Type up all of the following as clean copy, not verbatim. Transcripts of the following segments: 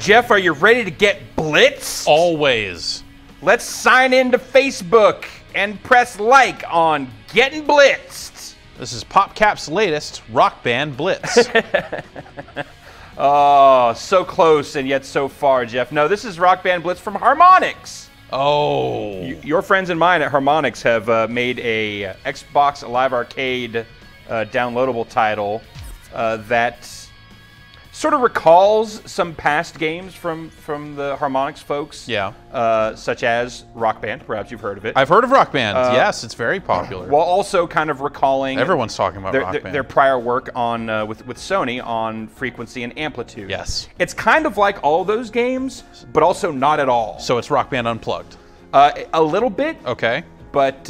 Jeff, are you ready to get blitzed? Always. Let's sign into Facebook and press like on Getting Blitzed. This is PopCap's latest rock band Blitz. Oh, so close and yet so far, Jeff. No, this is Rock Band Blitz from Harmonix. Oh. Your friends and mine at Harmonix have made a Xbox Live Arcade downloadable title that sort of recalls some past games from the Harmonix folks. Yeah. Such as Rock Band. Perhaps you've heard of it. I've heard of Rock Band. Yes, it's very popular. While also kind of recalling Everyone's talking about Rock Band. Their prior work on with Sony on Frequency and Amplitude. Yes. It's kind of like all those games, but also not at all. So it's Rock Band Unplugged. A little bit. Okay. But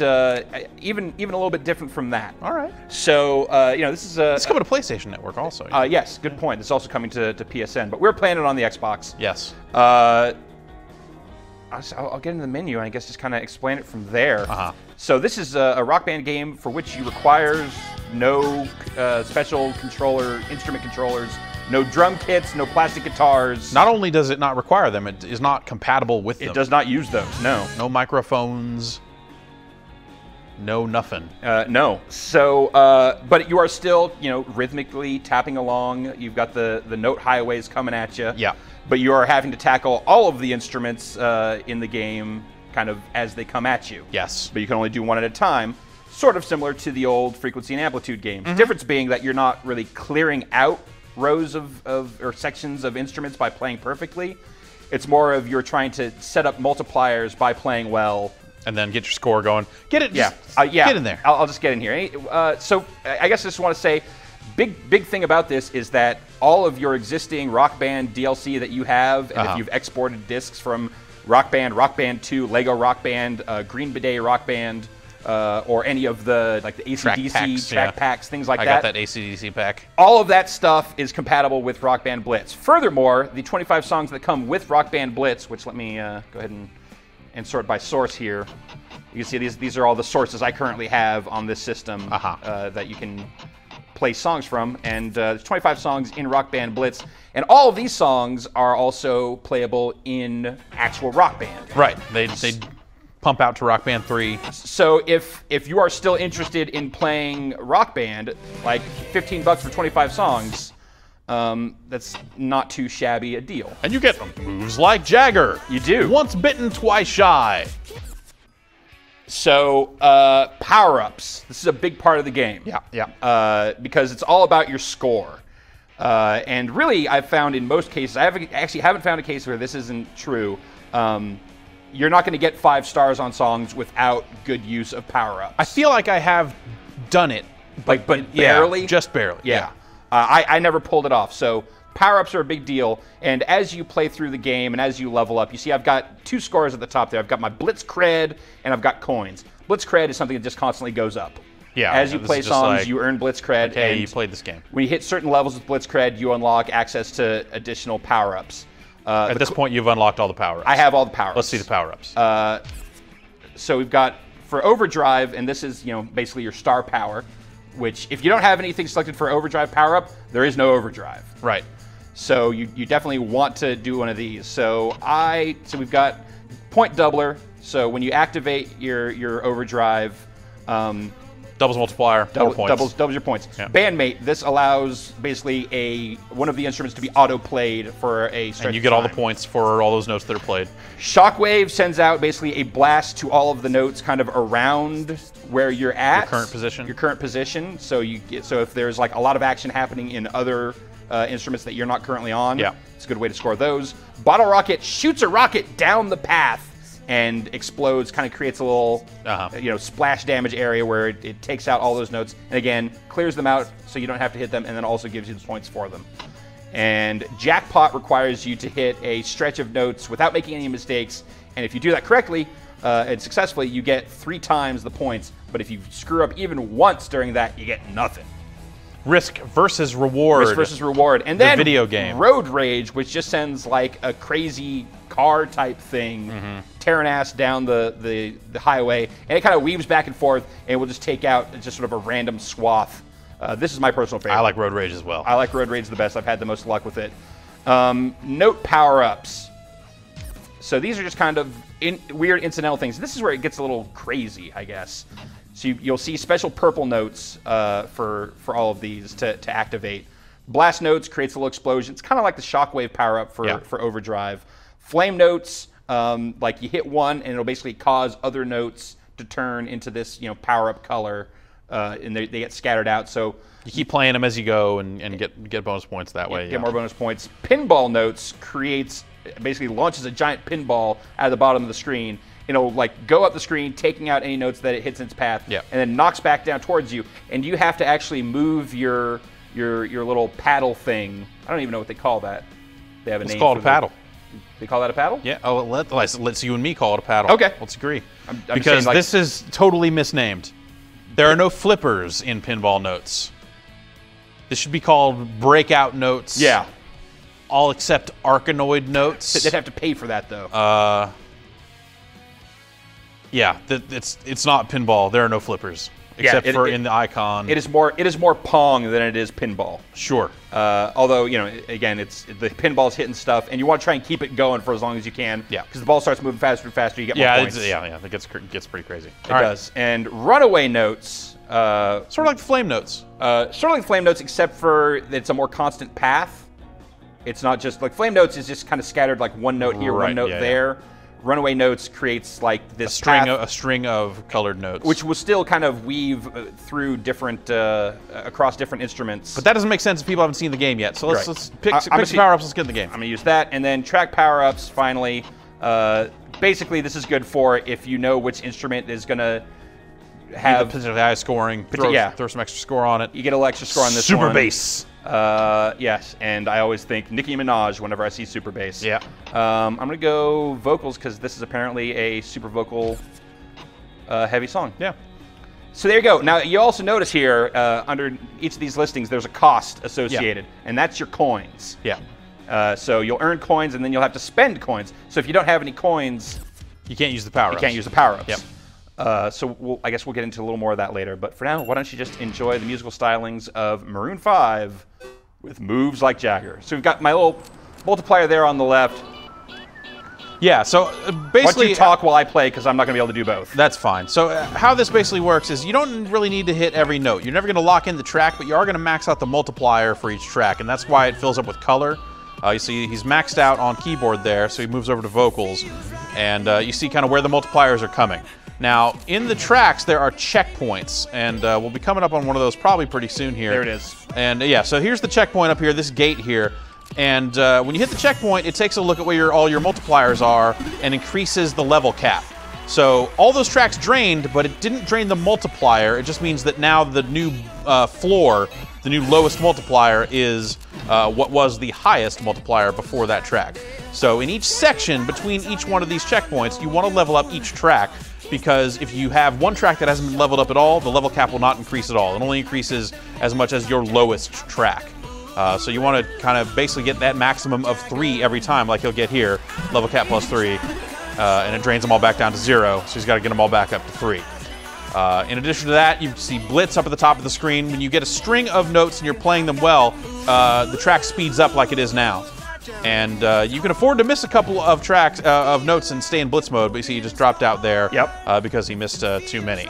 even a little bit different from that. All right. So this is It's coming to PlayStation Network also. Yes, good point. It's also coming to PSN, but we're playing it on the Xbox. Yes. I'll get into the menu and I guess just kind of explain it from there. So this is a Rock Band game for which you requires no special instrument controllers, no drum kits, no plastic guitars. Not only does it not require them, it is not compatible with them. It does not use those. No. No microphones. No nothing. No. So, but you are still, rhythmically tapping along. You've got the note highways coming at you. Yeah. But you are having to tackle all of the instruments in the game kind of as they come at you. Yes. But you can only do one at a time. Sort of similar to the old Frequency and Amplitude games. The difference being that you're not really clearing out rows or sections of instruments by playing perfectly. It's more of you're trying to set up multipliers by playing well. And then get your score going. Get it. Yeah. Get in there. I'll just get in here. So I guess I just want to say, big thing about this is that all of your existing Rock Band DLC that you have, and if you've exported discs from Rock Band 2, Lego Rock Band, Green Bidet Rock Band, or any of the AC/DC track packs, things like that. I got that AC/DC pack. All of that stuff is compatible with Rock Band Blitz. Furthermore, the 25 songs that come with Rock Band Blitz, which let me go ahead and sort by source here. You can see these are all the sources I currently have on this system that you can play songs from. And there's 25 songs in Rock Band Blitz. And all of these songs are also playable in actual Rock Band. Right. They pump out to Rock Band 3. So if you are still interested in playing Rock Band, like $15 for 25 songs, that's not too shabby a deal. And you get moves like Jagger. You do. Once bitten, twice shy. So power-ups. This is a big part of the game. Yeah. Because it's all about your score. And really, I've found in most cases, I actually haven't found a case where this isn't true. You're not going to get 5 stars on songs without good use of power-ups. I feel like I have done it. But barely? Yeah, just barely. Yeah. I never pulled it off. So power-ups are a big deal. And as you play through the game and as you level up, you see I've got 2 scores at the top there. I've got my Blitz cred and I've got coins. Blitz cred is something that just constantly goes up. Yeah. As you play songs, like, you earn Blitz cred. Okay, and you played this game. When you hit certain levels with Blitz cred, you unlock access to additional power-ups. At this point, you've unlocked all the power-ups. I have all the power-ups. Let's see the power-ups. So we've got, for overdrive, and this is basically your star power, which if you don't have anything selected for overdrive power-up, there is no overdrive. Right. So you definitely want to do one of these. So we've got point doubler. So when you activate your overdrive, doubles multiplier, doubles your points. Yeah. Bandmate, this allows basically one of the instruments to be auto-played for a stretch and you get all the points for all those notes that are played. Shockwave sends out basically a blast to all of the notes kind of around where you're at. Your current position. Your current position. So if there's like a lot of action happening in other instruments that you're not currently on, it's a good way to score those. Bottle Rocket shoots a rocket down the path and explodes, kind of creates a little splash damage area where it takes out all those notes, and again, clears them out so you don't have to hit them, and then also gives you the points for them. And Jackpot requires you to hit a stretch of notes without making any mistakes, and if you do that correctly and successfully, you get 3 times the points, but if you screw up even once during that, you get nothing. Risk versus reward. Risk versus reward. And then the video game. Road Rage, which just sends like a crazy car type thing tearing ass down the highway, and it kind of weaves back and forth and will just take out just sort of a random swath. This is my personal favorite. I like Road Rage as well. I like Road Rage the best. I've had the most luck with it. Note power-ups. So these are just kind of weird incidental things. This is where it gets a little crazy, I guess. So you'll see special purple notes for all of these to activate. Blast notes creates a little explosion. It's kind of like the shockwave power-up for overdrive. Flame notes, like you hit one and it'll basically cause other notes to turn into this power-up color, and they get scattered out. So you keep playing them as you go and get bonus points that way. Get more bonus points. Pinball notes basically launches a giant pinball out of the bottom of the screen. It'll like go up the screen, taking out any notes that it hits in its path, and then knocks back down towards you. And you have to actually move your little paddle thing. I don't even know what they call that. They have a name. It's called a paddle. They call that a paddle? Yeah. Oh, let's you and me call it a paddle. Okay. Let's agree. I'm because this is totally misnamed. There are no flippers in pinball notes. This should be called breakout notes. Yeah. All except Arkanoid notes. They'd have to pay for that though. Yeah, it's not pinball. There are no flippers except for in the icon. It is more Pong than it is pinball. Sure. Although again, it's the pinball's hitting stuff, and you want to try and keep it going for as long as you can. Yeah. Because the ball starts moving faster and faster, you get more points. It gets pretty crazy. It does. And runaway notes. Sort of like the flame notes. Sort of like flame notes, except for it's a more constant path. It's not just like flame notes is just kind of scattered, like one note here, one note there. Runaway notes creates like this a string of colored notes, which will still kind of weave through different across different instruments. But that doesn't make sense if people haven't seen the game yet. So let's pick some power-ups. Let's get in the game. I'm gonna use that, and then track power-ups. Finally, basically this is good for if you know which instrument is gonna have particularly high scoring. Throw some extra score on it. You get a little extra score on this Super one. bass. Yes, and I always think Nicki Minaj whenever I see super bass. Yeah. I'm gonna go vocals because this is apparently a super vocal heavy song. Yeah. So there you go. Now you also notice here under each of these listings there's a cost associated, and that's your coins. Yeah. So you'll earn coins and then you'll have to spend coins. So if you don't have any coins, you can't use the power-ups. You can't use the power-ups. Yep. So I guess we'll get into a little more of that later. But for now, why don't you just enjoy the musical stylings of Maroon 5 with moves like Jagger. So we've got my little multiplier there on the left. Yeah, so basically... Why don't you talk while I play, because I'm not going to be able to do both. That's fine. So how this basically works is you don't really need to hit every note. You're never going to lock in the track, but you are going to max out the multiplier for each track, and that's why it fills up with color. You see he's maxed out on keyboard there, so he moves over to vocals, and you see kind of where the multipliers are coming. Now, in the tracks, there are checkpoints, and we'll be coming up on one of those probably pretty soon here. There it is. And yeah, so here's the checkpoint up here, this gate here. And when you hit the checkpoint, it takes a look at where all your multipliers are and increases the level cap. So all those tracks drained, but it didn't drain the multiplier. It just means that now the new floor, the new lowest multiplier, is what was the highest multiplier before that track. So in each section, between each one of these checkpoints, you want to level up each track, because if you have one track that hasn't been leveled up at all, the level cap will not increase at all. It only increases as much as your lowest track. So you want to kind of basically get that maximum of 3 every time, like you'll get here, level cap plus 3, and it drains them all back down to 0, so he's got to get them all back up to 3. In addition to that, you see Blitz up at the top of the screen. When you get a string of notes and you're playing them well, the track speeds up like it is now. And you can afford to miss a couple of tracks of notes and stay in Blitz mode, but you see he just dropped out there because he missed too many.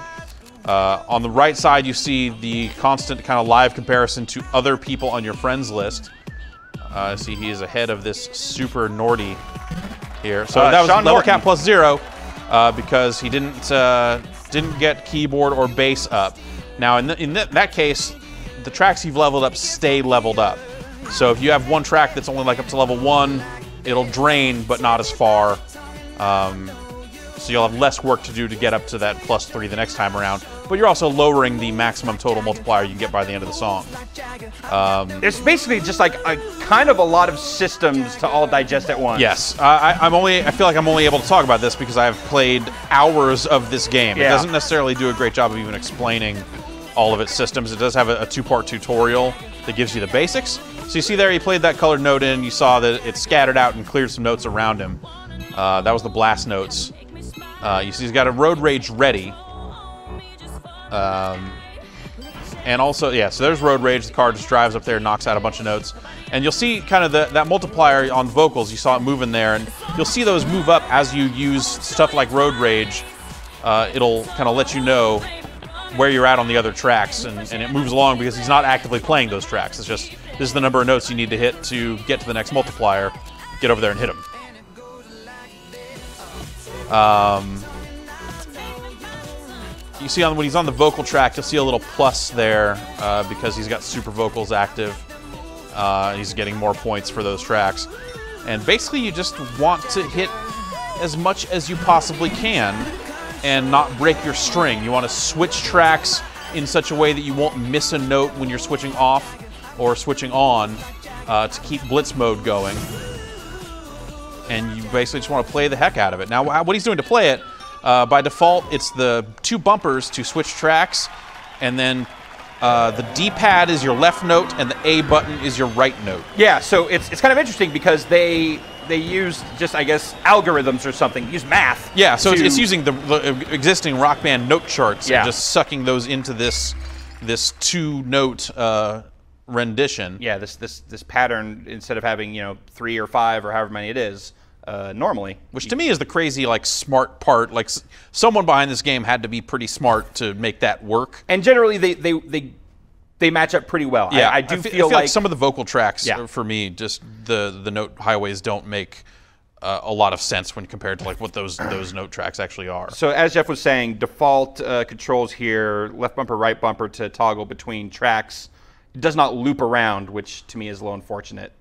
On the right side, you see the constant kind of live comparison to other people on your friends list. See, he is ahead of this super Nordy here. So that was Sean level Norton. cap plus 0 because he didn't get keyboard or bass up. Now, in that case, the tracks you've leveled up stay leveled up. So if you have one track that's only like up to level 1, it'll drain, but not as far. So you'll have less work to do to get up to that plus 3 the next time around. But you're also lowering the maximum total multiplier you can get by the end of the song. There's basically just like kind of a lot of systems to all digest at once. Yes, I feel like I'm only able to talk about this because I've played hours of this game. Yeah. It doesn't necessarily do a great job of even explaining all of its systems. It does have a 2-part tutorial that gives you the basics. So you see there, he played that colored note in. You saw that it scattered out and cleared some notes around him. That was the blast notes. You see he's got a road rage ready. And also, yeah, so there's Road Rage. The car just drives up there, knocks out a bunch of notes. And you'll see kind of that multiplier on vocals. You saw it moving there. And you'll see those move up as you use stuff like Road Rage. It'll kind of let you know where you're at on the other tracks. And it moves along because he's not actively playing those tracks. It's just, this is the number of notes you need to hit to get to the next multiplier. Get over there and hit him. You see when he's on the vocal track, you'll see a little plus there because he's got super vocals active. He's getting more points for those tracks. And basically you just want to hit as much as you possibly can and not break your string. You want to switch tracks in such a way that you won't miss a note when you're switching off or switching on to keep Blitz mode going. And you basically just want to play the heck out of it. Now what he's doing to play it, by default, it's the 2 bumpers to switch tracks, and then the D-pad is your left note, and the A button is your right note. Yeah, so it's kind of interesting because they use just, I guess, algorithms or something, use math. Yeah, so it's using the existing Rock Band note charts and just sucking those into this 2-note rendition. Yeah, this pattern, instead of having 3 or 5 or however many it is, normally. Which to me is the crazy, like, smart part. Like, someone behind this game had to be pretty smart to make that work. And generally, they match up pretty well. Yeah, I feel like some of the vocal tracks, for me, just the note highways don't make a lot of sense when compared to like what those note tracks actually are. So as Jeff was saying, default controls here, left bumper, right bumper to toggle between tracks. It does not loop around, which to me is a little unfortunate.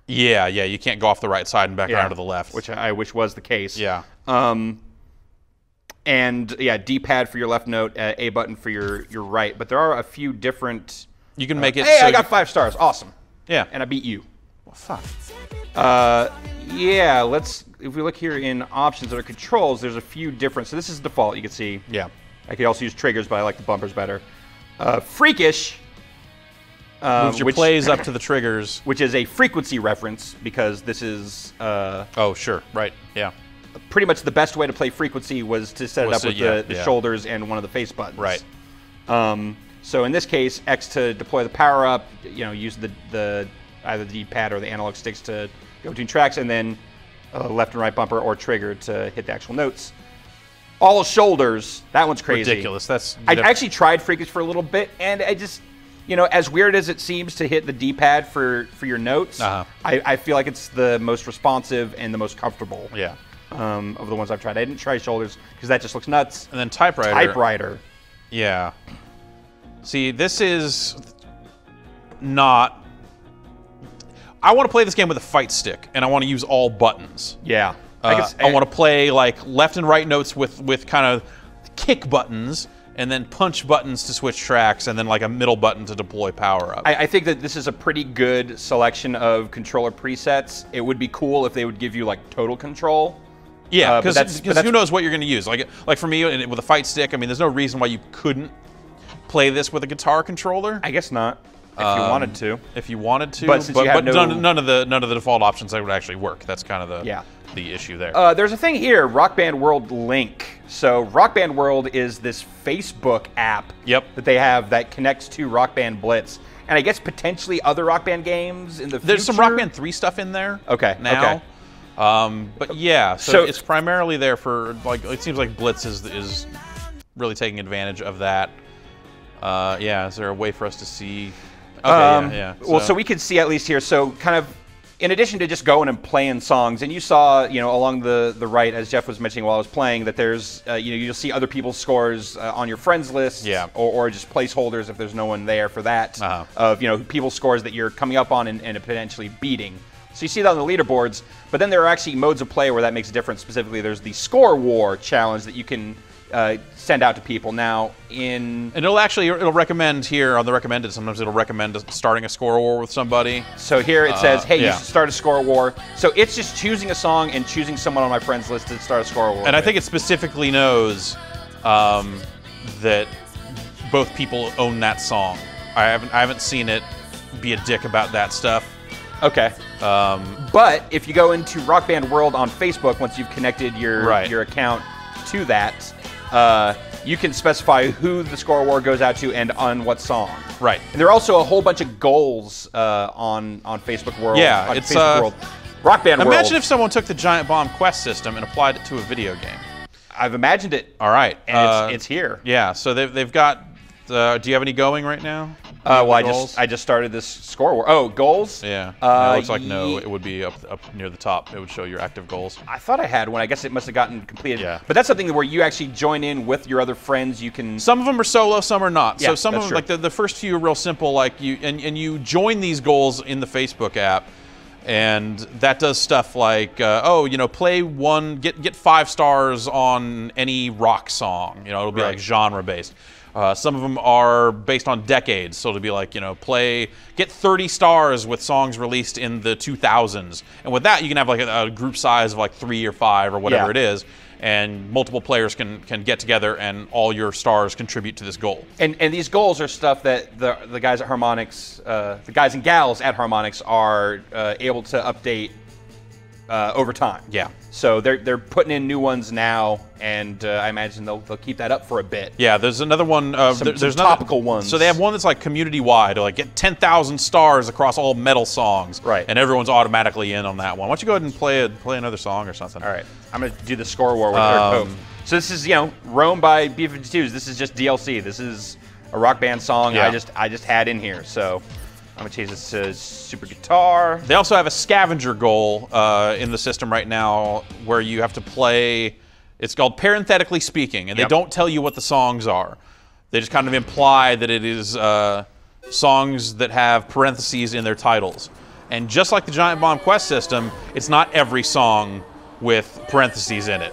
Yeah, you can't go off the right side and back around to the left. Which I wish was the case. Yeah. And yeah, D-pad for your left note, A button for your right. But there are a few different... You can make it... Hey, I got 5 stars. Awesome. Yeah. And I beat you. Well, fuck. Yeah, if we look here in options under controls, there's a few different... So this is default, you can see. Yeah. I could also use triggers, but I like the bumpers better. Freakish... moves your plays up to the triggers. Which is a frequency reference, because this is... oh, sure. Right. Yeah. Pretty much the best way to play frequency was to set it up with the shoulders and one of the face buttons. Right. So in this case, X to deploy the power-up, use the either the D-pad or the analog sticks to go between tracks, and then left and right bumper or trigger to hit the actual notes. All shoulders, that one's crazy. Ridiculous. I actually tried Freakish for a little bit, and I just... as weird as it seems to hit the D-pad for your notes, I feel like it's the most responsive and the most comfortable of the ones I've tried. I didn't try shoulders because that just looks nuts. And then typewriter. Typewriter. Yeah. See, this is not... I want to play this game with a fight stick, and I want to use all buttons. Yeah. I want to play like left and right notes with kind of kick buttons, and then punch buttons to switch tracks, and then like a middle button to deploy power-up. I think that this is a pretty good selection of controller presets. It would be cool if they would give you like total control. Yeah, because who knows what you're going to use. Like for me, with a fight stick, I mean, there's no reason why you couldn't play this with a guitar controller. I guess not, if you wanted to. If you wanted to, but none of the default options that would actually work. That's kind of the issue there. There's a thing here, Rock Band World Link. So Rock Band World is this Facebook app that they have that connects to Rock Band Blitz. And I guess potentially other Rock Band games in the future. There's some Rock Band 3 stuff in there now. Okay. But yeah, so it's primarily there for, like, it seems like Blitz is really taking advantage of that. Yeah, is there a way for us to see? Okay, Well, so we can see at least here, so kind of, in addition to just going and playing songs, and you saw, along the right, as Jeff was mentioning while I was playing, that there's, you'll see other people's scores on your friends list, or just placeholders if there's no one there for that, of, people's scores that you're coming up on and potentially beating. So you see that on the leaderboards, but then there are actually modes of play where that makes a difference. Specifically, there's the Score War challenge that you can send out to people. Now, and it'll recommend here on the recommended, sometimes it'll recommend starting a Score War with somebody. So here it says, hey, you should start a Score War. So it's just choosing a song and choosing someone on my friends list to start a Score War. And I think it specifically knows that both people own that song. I haven't seen it be a dick about that stuff. Okay. But if you go into Rock Band World on Facebook, once you've connected your account to that, you can specify who the score award goes out to and on what song. Right. And there are also a whole bunch of goals on Facebook World. Yeah, on it's Facebook World. Rock Band World. Imagine if someone took the Giant Bomb Quest system and applied it to a video game. I've imagined it. All right. And it's here. Yeah, so they've got... do you have any going right now? Well, I just started this score war. Oh, goals? Yeah. No, it looks like no. It would be up near the top. It would show your active goals. I thought I had one. I guess it must have gotten completed. Yeah. But that's something where you actually join in with your other friends. You can. Some of them are solo, some are not. Yeah, so some of them, like the first few, are real simple. Like you join these goals in the Facebook app. And that does stuff like, play one, get 5 stars on any rock song. It'll be like genre based. Some of them are based on decades, so it'll be like, get 30 stars with songs released in the 2000s. And with that, you can have like a group size of like 3 or 5 or whatever it is, and multiple players can get together and all your stars contribute to this goal. And these goals are stuff that the guys at Harmonix, the guys and gals at Harmonix are able to update over time. Yeah. So they're putting in new ones now, and I imagine they'll keep that up for a bit. Yeah, there's another one. There's topical ones. So they have one that's like community-wide, like get 10,000 stars across all metal songs. Right. And everyone's automatically in on that one. Why don't you go ahead and play another song or something? All right. I'm going to do the score war with Eric Pope. So this is, Rome by B-52s. This is just DLC. This is a Rock Band song I just had in here. So I'm going to change this to Super Guitar. They also have a scavenger goal in the system right now where you have to play, it's called Parenthetically Speaking, and they don't tell you what the songs are. They just kind of imply that it is songs that have parentheses in their titles. And just like the Giant Bomb Quest system, it's not every song with parentheses in it.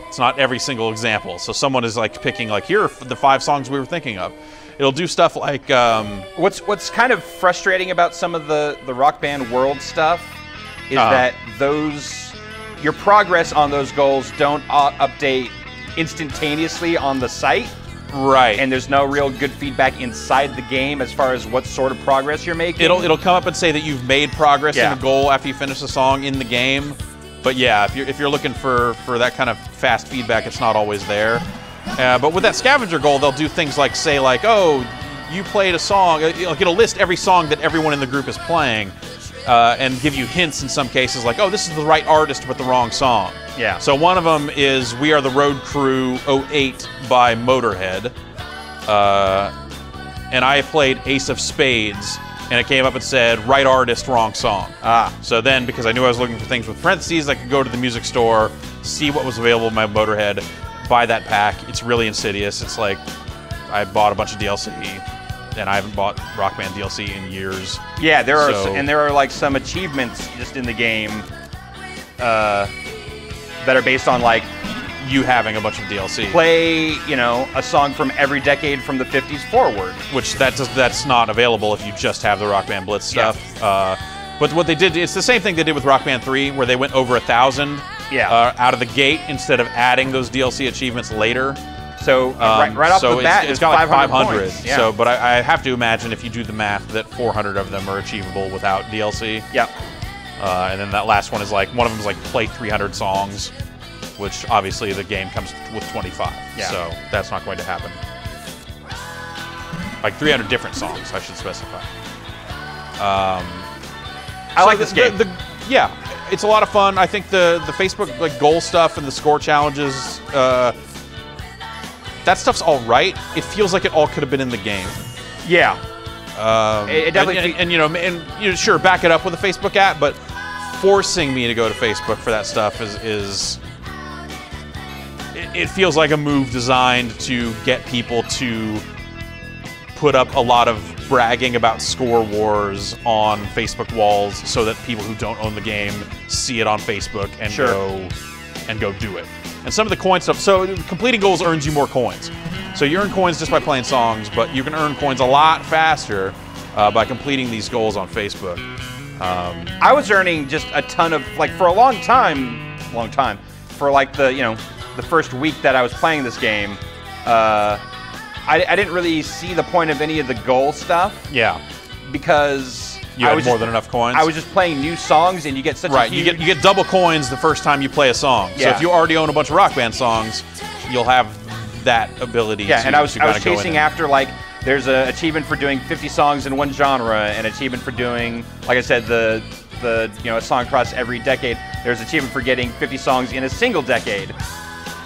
It's not every single example. So someone is like picking like, here are the 5 songs we were thinking of. It'll do stuff like... What's kind of frustrating about some of the Rock Band World stuff is that your progress on those goals don't update instantaneously on the site. Right. And there's no real good feedback inside the game as far as what sort of progress you're making. It'll come up and say that you've made progress in a goal after you finish the song in the game. But yeah, if you're looking for that kind of fast feedback, it's not always there. But with that scavenger goal, they'll do things like say like, oh, you played a song. It'll list every song that everyone in the group is playing, and give you hints in some cases like, oh, this is the right artist but the wrong song. Yeah. So one of them is We Are the Road Crew 08 by Motorhead. And I played Ace of Spades, and it came up and said, right artist, wrong song. So then, because I knew I was looking for things with parentheses, I could go to the music store, see what was available in my Motorhead, buy that pack. It's really insidious. It's like I bought a bunch of DLC, and I haven't bought Rock Band DLC in years. Yeah, there are like some achievements just in the game that are based on like you having a bunch of DLC. Play, a song from every decade from the 50s forward. Which that's not available if you just have the Rock Band Blitz stuff. But what they did, it's the same thing they did with Rock Band 3, where they went over 1,000 out of the gate instead of adding those DLC achievements later. So right off the bat, it's got like 500. Points. Yeah. So, but I have to imagine if you do the math that 400 of them are achievable without DLC. Yep. And then that last one is like, one of them is like play 300 songs, which obviously the game comes with 25. Yeah. So that's not going to happen. Like 300 different songs, I should specify. I like this game. Yeah, it's a lot of fun. I think the Facebook like goal stuff and the score challenges, that stuff's all right. It feels like it all could have been in the game. Yeah. It definitely and sure, back it up with a Facebook app, but forcing me to go to Facebook for that stuff is it feels like a move designed to get people to put up a lot of bragging about score wars on Facebook walls so that people who don't own the game see it on Facebook and go do it. And some of the coin stuff, so completing goals earns you more coins. So you earn coins just by playing songs, but you can earn coins a lot faster by completing these goals on Facebook. I was earning just a ton of, like, for a long time, for like the first week that I was playing this game, I didn't really see the point of any of the goal stuff. Yeah. Because you had more than enough coins. I was just playing new songs, and you get such a huge... you get double coins the first time you play a song. Yeah. So if you already own a bunch of Rock Band songs, you'll have that ability. Yeah, and I was go chasing after, like, there's an achievement for doing 50 songs in one genre, an achievement for doing, like I said, the a song across every decade. There's an achievement for getting 50 songs in a single decade.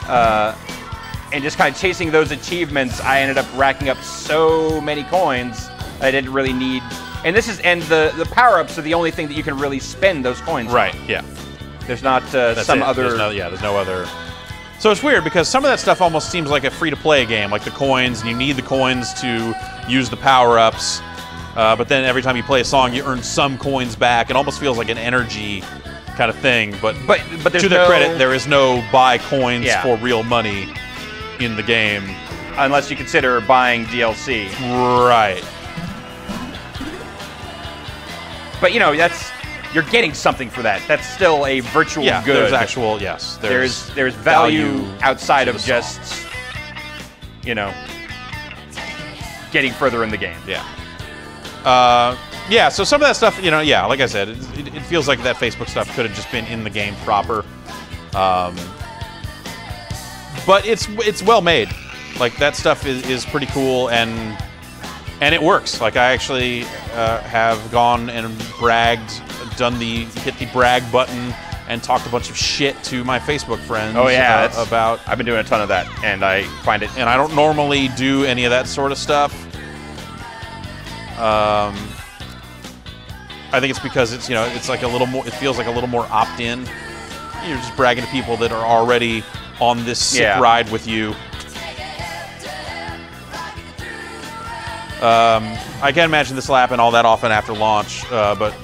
And just kind of chasing those achievements, I ended up racking up so many coins I didn't really need. And the power-ups are the only thing that you can really spend those coins Right, on. yeah. There's not some other... There's no other... So it's weird because some of that stuff almost seems like a free-to-play game, like the coins, and you need the coins to use the power-ups. But then every time you play a song, you earn some coins back. It almost feels like an energy kind of thing. But to their credit, there is no buy coins for real money in the game. Unless you consider buying DLC. Right. But, you're getting something for that. That's still a virtual good. There's actual, yes. There's value outside of just, getting further in the game. Yeah. So some of that stuff, like I said, it feels like that Facebook stuff could have just been in the game proper. But it's well made. Like, that stuff is pretty cool, and it works. Like, I actually have gone and hit the brag button and talked a bunch of shit to my Facebook friends. Oh yeah, about. I've been doing a ton of that, and I find it. And I don't normally do any of that sort of stuff. I think it's because it's it's like a little more. It feels like a little more opt-in. You're just bragging to people that are already on this sick ride with you. I can't imagine this will happen all that often after launch, but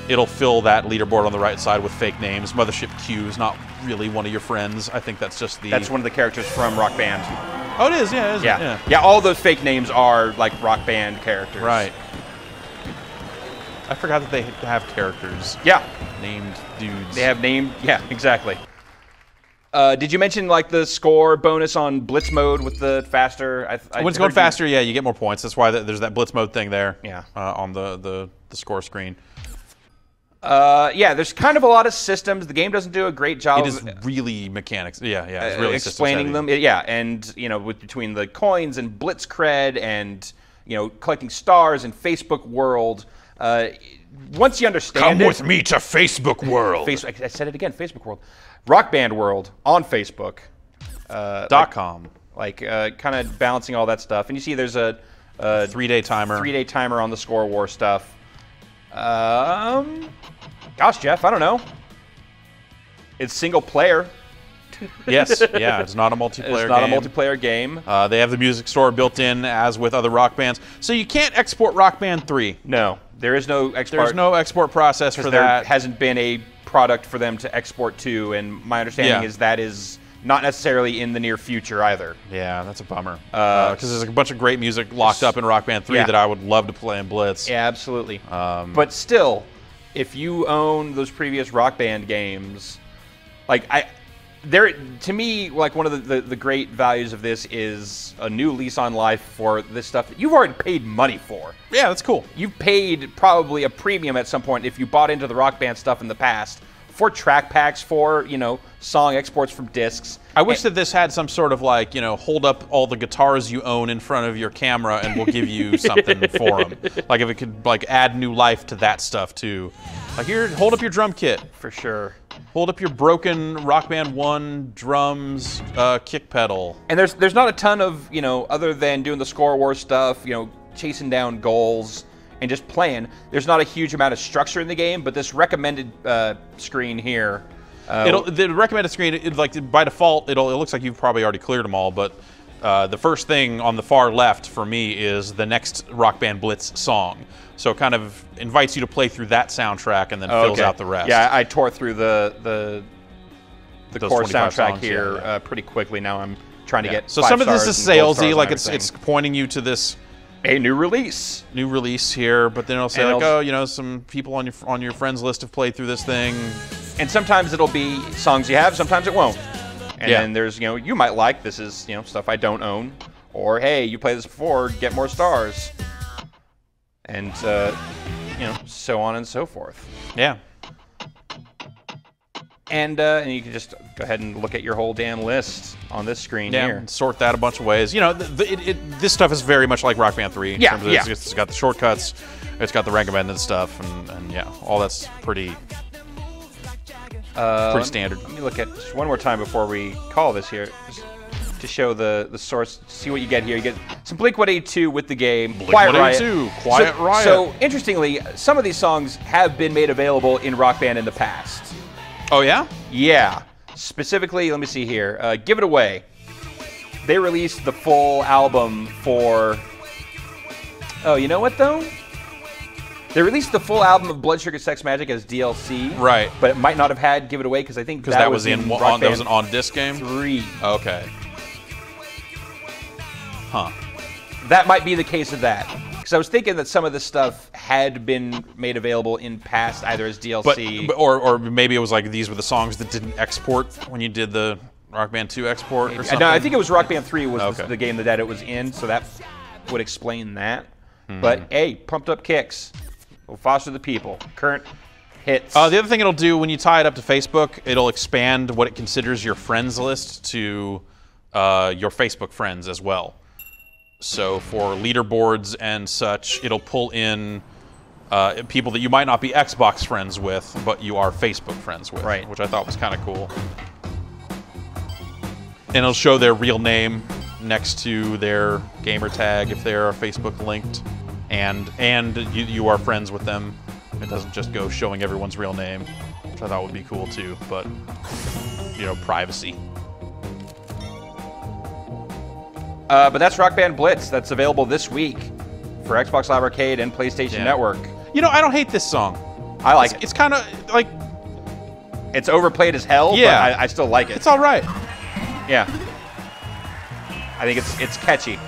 it'll fill that leaderboard on the right side with fake names. Mothership Q is not really one of your friends. I think that's just the... That's one of the characters from Rock Band. Oh, it is? Yeah, it is. Yeah, all those fake names are, like, Rock Band characters. Right. I forgot that they have characters. Yeah. Named dudes. They have named... Yeah, exactly. Did you mention, like, the score bonus on Blitz mode with the faster? When it's going faster, yeah, you get more points. That's why there's that Blitz mode thing there. Yeah. On the score screen. Yeah, there's kind of a lot of systems. The game doesn't do a great job. It is really mechanics. Yeah, it's really explaining them. Yeah, and between the coins and Blitz cred and collecting stars and Facebook World. Once you understand Come with me to Facebook World. I said it again, Facebook World. Rock Band World on Facebook. .com. Kind of balancing all that stuff. And you see there's a 3-day timer. 3-day timer on the score war stuff. Gosh, Jeff, I don't know. It's single player. Yes, yeah, it's not a multiplayer It's not a multiplayer game. They have the music store built in, as with other Rock Bands. So you can't export Rock Band 3. No, there is no export. There's no export process for that. There hasn't been a product for them to export to, and my understanding is that is not necessarily in the near future either. Yeah, that's a bummer. Because there's a bunch of great music locked up in Rock Band 3 that I would love to play in Blitz. Yeah, absolutely. But still, if you own those previous Rock Band games, to me, like, one of the great values of this is a new lease on life for this stuff that you've already paid money for. Yeah, that's cool. You've paid probably a premium at some point if you bought into the Rock Band stuff in the past for track packs, for, song exports from discs. I wish that this had some sort of, like, hold up all the guitars you own in front of your camera and we'll give you something for them. Like, if it could, like, add new life to that stuff, too. Like, here, hold up your drum kit. For sure. Hold up your broken Rock Band 1 drums kick pedal. And there's not a ton of, other than doing the score war stuff, chasing down goals and just playing. There's not a huge amount of structure in the game, but this recommended screen here. The recommended screen, by default, it looks like you've probably already cleared them all, but the first thing on the far left for me is the next Rock Band Blitz song. So it kind of invites you to play through that soundtrack and then fills out the rest. Yeah, I tore through the core soundtrack here pretty quickly. Now I'm trying to get so some of this is salesy, like it's pointing you to this a new release here, but then it'll say some people on your friends list have played through this thing, and sometimes it'll be songs you have, sometimes it won't. And then there's you might like this is stuff I don't own, or hey, you played this before, get more stars. And, so on and so forth. Yeah. And you can just go ahead and look at your whole damn list on this screen here. And sort that a bunch of ways. You know, this stuff is very much like Rock Band 3. Yeah, yeah. It's got the shortcuts, it's got the recommended stuff, and yeah, all that's pretty standard. Let me look at just one more time before we call this here, just to show the source. See what you get here. You get some Blink-182 with the game. Quiet Riot. Quiet Riot. So interestingly, some of these songs have been made available in Rock Band in the past. Oh, yeah? Yeah. Specifically, let me see here. Give It Away. They released the full album for... Oh, you know what, though? They released the full album of Blood Sugar Sex Magik as DLC. Right. But it might not have had Give It Away, because I think that was in Rock Band that was an on-disc game? 3. Okay. Huh. That might be the case of that. Because I was thinking that some of this stuff had been made available in past, either as DLC. Or maybe it was like these were the songs that didn't export when you did the Rock Band 2 export or something? No, I think it was Rock Band 3 was the game that it was in, so that would explain that. But, hey, pumped up kicks will foster the people. Current hits. The other thing it'll do when you tie it up to Facebook, it'll expand what it considers your friends list to your Facebook friends as well. So for leaderboards and such, it'll pull in people that you might not be Xbox friends with, but you are Facebook friends with, right? Which I thought was kind of cool. And it'll show their real name next to their gamer tag if they're Facebook linked, and you are friends with them. It doesn't just go showing everyone's real name, which I thought would be cool too. But you know, privacy. But that's Rock Band Blitz. That's available this week for Xbox Live Arcade and PlayStation Network. You know, I don't hate this song. I like it. It's kind of like... It's overplayed as hell, but I still like it. It's all right. Yeah. I think it's catchy.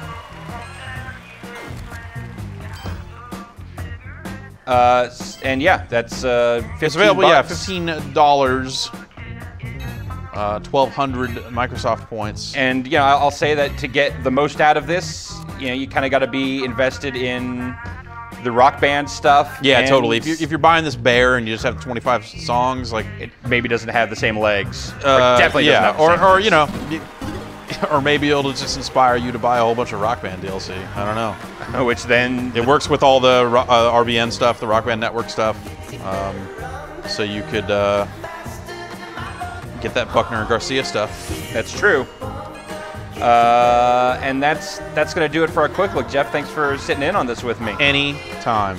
And yeah, that's $15. It's available, $15. 1,200 Microsoft points. And you know, I'll say that to get the most out of this, you know, you kind of got to be invested in the Rock Band stuff. Yeah, totally. If you're buying this bare and you just have 25 songs, like it maybe doesn't have the same legs. Definitely doesn't have the same legs. You know, or maybe it'll just inspire you to buy a whole bunch of Rock Band DLC. I don't know. Which then it works with all the RBN stuff, the Rock Band Network stuff. So you could get that Buckner and Garcia stuff. That's true. And that's going to do it for our quick look. Jeff, thanks for sitting in on this with me. Anytime.